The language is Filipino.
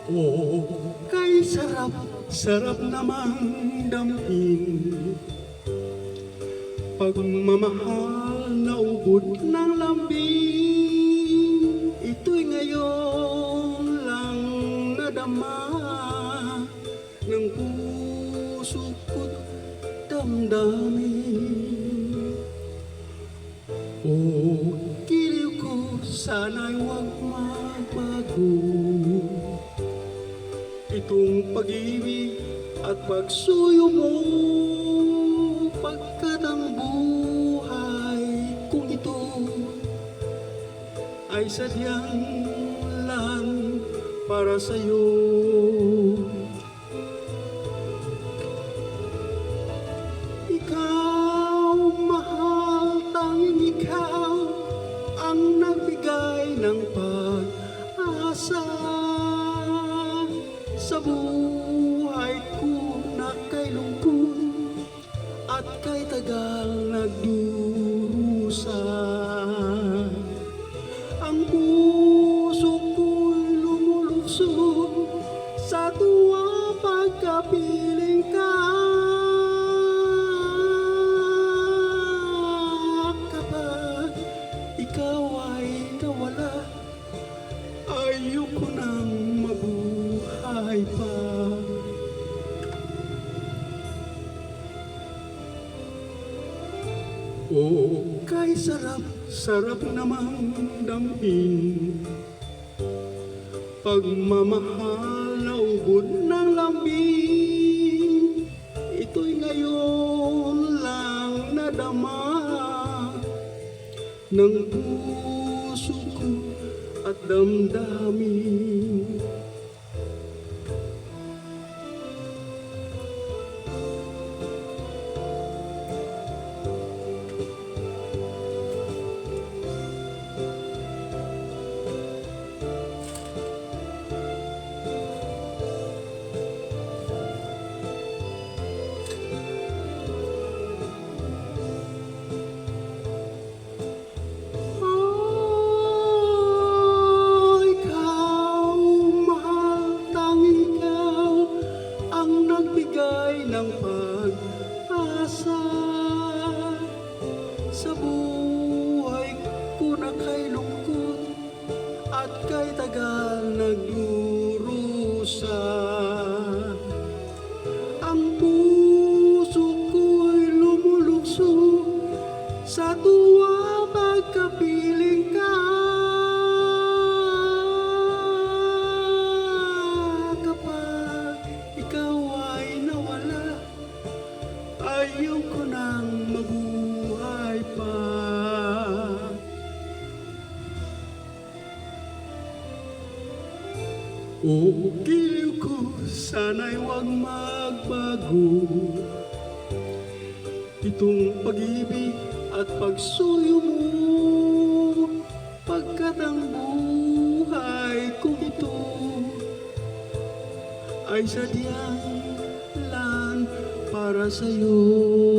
Oh, kay sarap, sarap namang damhin. Pagmamahal na ubod ng lambing, ito'y ngayon lang nadama ng puso ko't damdamin. Oh, giliw ko, sana'y huwag magbago itong pag-ibig at pagsuyo mo, pagkat ang buhay kong ito ay sadyang lang para sa'yo. Ikaw, mahal, tanging ikaw ang nagbigay ng pag-asa sa buhay ko na kay lungkot at kay tagal nagdurusa. Ang puso ko'y lumulukso sa tuwa pagkapiling ka. Kapag ikaw ay nawala, ayoko nang mabuhay pa. Oh, kay sarap, sarap namang damhin. Pagmamahal na ubod ng lambing, ito'y ngayon lang nadama ng puso ko at damdamin. Ng pag-asa sa buhay ko na kay lungkot at kay tagal nagdurusa. Ang puso ko'y lumulukso sa tuwa pagkapiling ka. Ayoko nang mabuhay pa. O giliw ko, sana'y huwag magbago itong pag-ibig at pagsuyo mo, pagkat ang buhay kong ito ay sadyang lan para sa'yo.